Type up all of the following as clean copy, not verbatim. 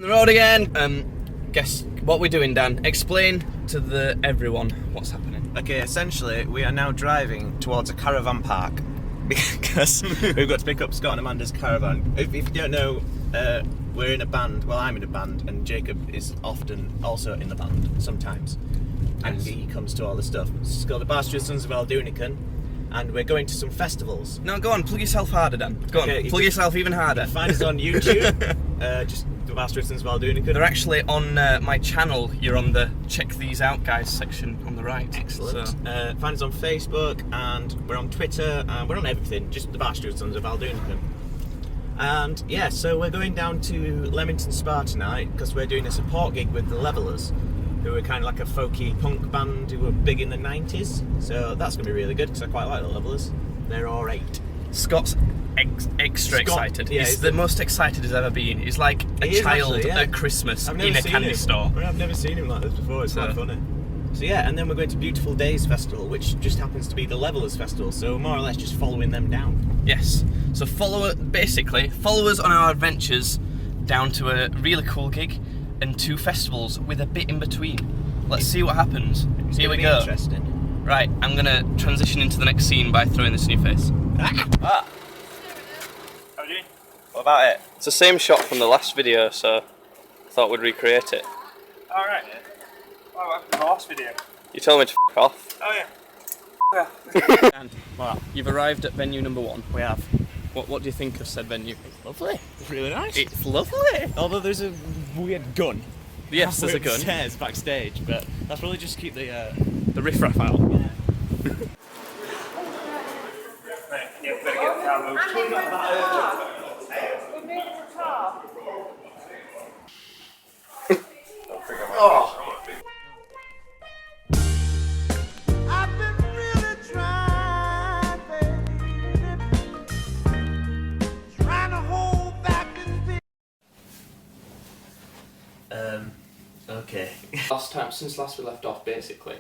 On the road again. Guess what we're doing, Dan? Explain to everyone what's happening. Okay, essentially, we are now driving towards a caravan park because we've got to pick up Scott and Amanda's caravan. If you don't know, we're in a band. Well, I'm in a band, and Jacob is often also in the band sometimes, and he comes to all the stuff. It's called the Barsteward of Val-Doonican, and we're going to some festivals. No, go on, plug yourself harder, Dan. Go on, plug yourself even harder. Find us on YouTube. Just the Barsteward of Val-Doonican. They're actually on my channel. You're on the check these out guys section on the right. Excellent. So. Find us on Facebook, and we're on Twitter, and we're on everything. Just the Barsteward of Val-Doonican. And yeah, so we're going down to Leamington Spa tonight because we're doing a support gig with the Levellers, who are kind of like a folky punk band who were big in the 90s. So that's going to be really good because I quite like the Levellers. They're alright. Scott's extra excited. Yeah, he's the most excited he's ever been. He's like a child actually, yeah. at Christmas in a candy store. I've never seen him like this before. It's quite funny. So yeah, and then we're going to Beautiful Days Festival, which just happens to be the Levellers Festival. So more or less just following them down. Yes. So follow us on our adventures down to a really cool gig and 2 festivals with a bit in between. Let's see what happens. Here we go. Interesting. Right, I'm gonna transition into the next scene by throwing this in your face. Ah. How are you doing? What about it? It's the same shot from the last video, so I thought we'd recreate it. Alright. Oh, what happened to the last video? You told me to f*** off. Oh yeah. And you've arrived at venue number 1. We have. What do you think of said venue? It's lovely. It's really nice. It's lovely. Although there's a weird gun. Yes, there's a gun. Upstairs backstage, but that's probably just to keep the riffraff out. Yeah, better get down Oh. Okay. Since last we left off, basically,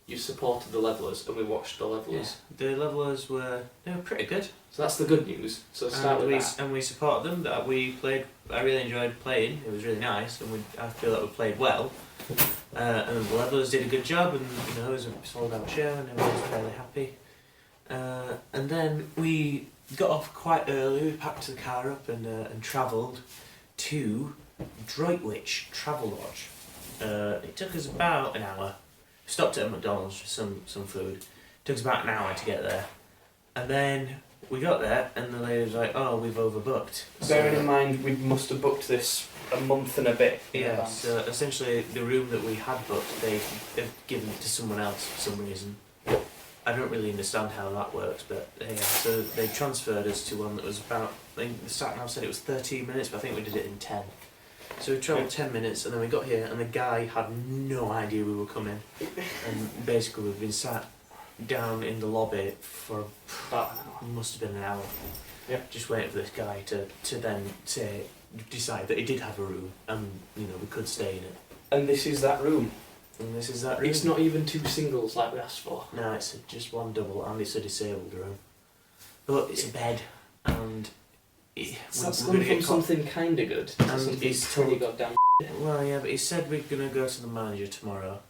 you supported the Levellers and we watched the Levellers. Yeah. The Levellers were pretty good. So that's the good news. So start with that. And we supported them. That we played. I really enjoyed playing. It was really nice, and I feel that we played well. And the Levellers did a good job, and it was a sold out show, and everyone was fairly happy. And then we got off quite early. We packed the car up and travelled to Droitwich Travel Lodge. It took us about an hour. We stopped at a McDonald's for some food. It took us about an hour to get there. And then we got there and the lady was like, oh, we've overbooked. Bearing in mind we must have booked this a month and a bit. Yeah, so essentially the room that we had booked, they've given it to someone else for some reason. I don't really understand how that works, but yeah, so they transferred us to one that was about, I think the sat nav said it was 13 minutes, but I think we did it in 10. So we travelled 10 minutes and then we got here and the guy had no idea we were coming. And basically we've been sat down in the lobby for about, must have been an hour. Yeah. Just waiting for this guy to then decide that he did have a room and we could stay in it. And this is that room. And this is that room. It's not even 2 singles like we asked for. No, it's just 1 double and it's a disabled room. But it's a bed and That's gone from something kinda good to something pretty goddamn. Well, yeah, but he said we're going to go to the manager tomorrow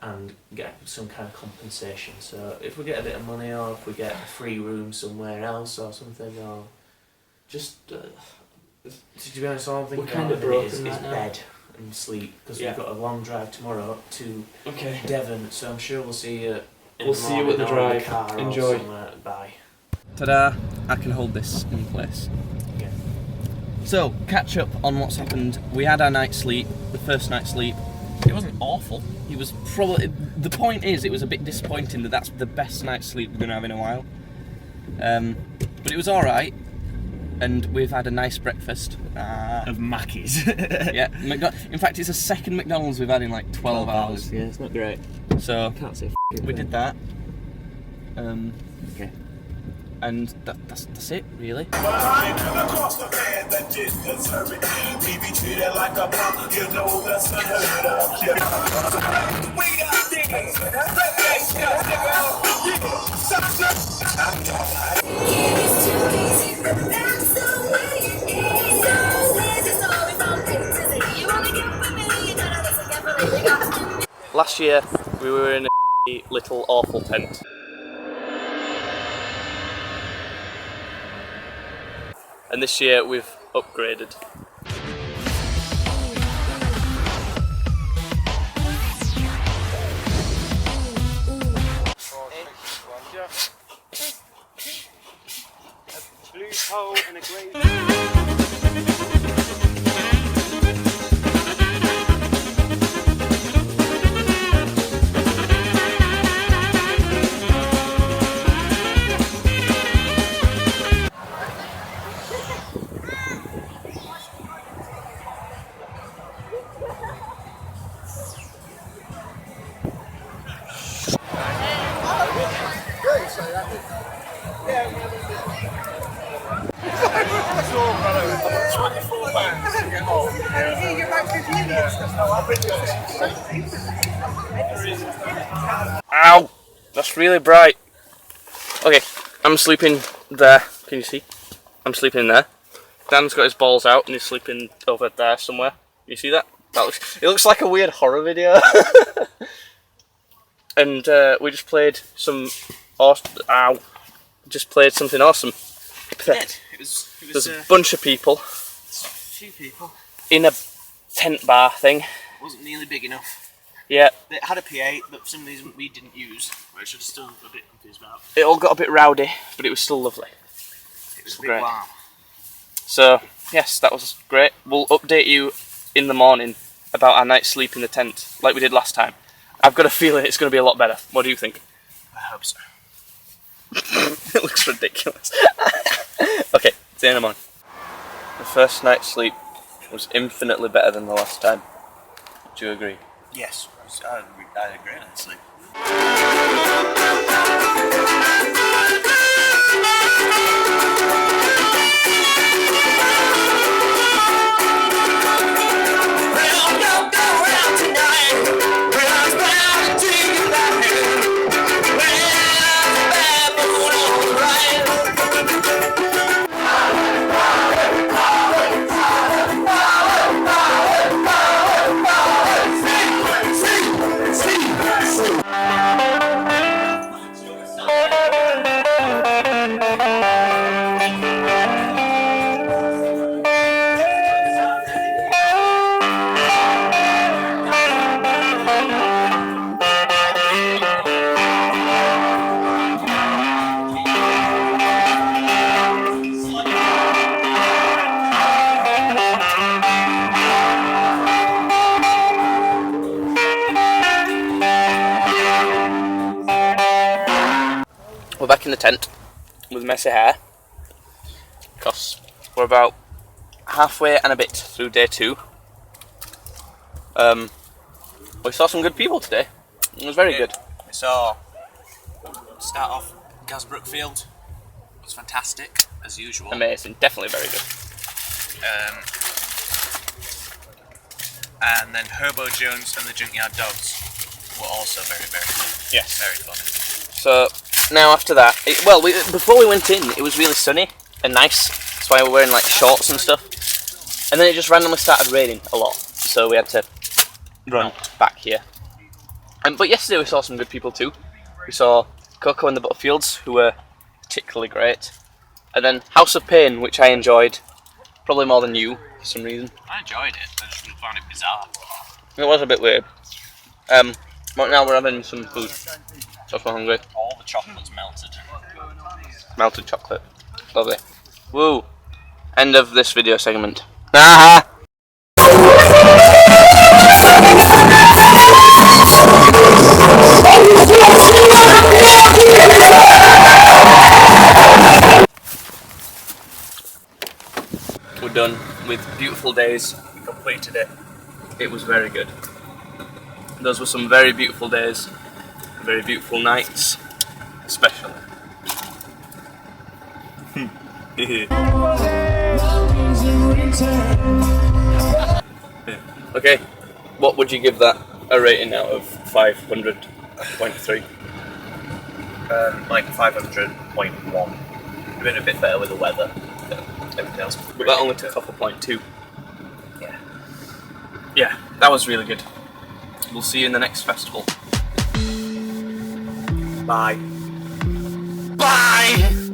and get some kind of compensation. So if we get a bit of money or if we get a free room somewhere else or something, or just to be honest, all I'm thinking we're kind of broken is right now. bed and sleep because we've got a long drive tomorrow to Devon. So I'm sure we'll see you. We'll see you at the drive. Car Enjoy. Or bye. Ta-da! I can hold this in place. Yeah. So, catch up on what's happened. We had our night's sleep, the first night's sleep. It wasn't awful. It was probably... The point is, it was a bit disappointing that that's the best night's sleep we're going to have in a while. But it was alright. And we've had a nice breakfast. Of Mackey's. Yeah. In fact, it's the second McDonald's we've had in like 12 hours. Yeah, it's not great. So, Can't say we did that. Okay. And that's it, really. That's the way it is. So is it always on to see you. year we were in a little awful tent. And this year we've upgraded. A blue pole and a grey. Ow! That's really bright. Okay, I'm sleeping there. Can you see? I'm sleeping there. Dan's got his balls out and he's sleeping over there somewhere. You see that? It looks like a weird horror video. And we just played some awesome. Ow! Just played something awesome. There's a bunch of people. A few people. In a tent bar thing. It wasn't nearly big enough. Yeah. It had a P8 that for some reason we didn't use, which I'm still a bit confused about. It all got a bit rowdy, but it was still lovely. It was a Great. big wow. So, yes, that was great. We'll update you in the morning about our night's sleep in the tent, like we did last time. I've got a feeling it's going to be a lot better. What do you think? I hope so. It looks ridiculous. Okay, see you in the morning. The first night's sleep was infinitely better than the last time. Do you agree? Yes, I had a great night's sleep. We're back in the tent with messy hair because we're about halfway and a bit through day 2. We saw some good people today. It was very good. We saw start off Gasbrook Field. It was fantastic as usual. Amazing, definitely very good. And then Herbo Jones and the Junkyard Dogs were also very, very good. Yes. Very funny. So now after that, before we went in, it was really sunny and nice. That's why we're wearing like shorts and stuff. And then it just randomly started raining a lot, so we had to run back here. But yesterday we saw some good people too. We saw Coco and the Butterfields, who were particularly great. And then House of Pain, which I enjoyed, probably more than you for some reason. I enjoyed it. I just found it bizarre. It was a bit weird. But now we're having some food. So I'm hungry. All the chocolate's melted. Melted chocolate. Lovely. Woo! End of this video segment. Aha! We're done with beautiful days. We completed it. It was very good. Those were some very beautiful days, very beautiful nights, especially. Okay, what would you give that a rating out of 500.3? Like 500.1. We've been a bit better with the weather than everything else. But that only took off a 0.2. Yeah. Yeah, that was really good. We'll see you in the next festival. Bye. Bye!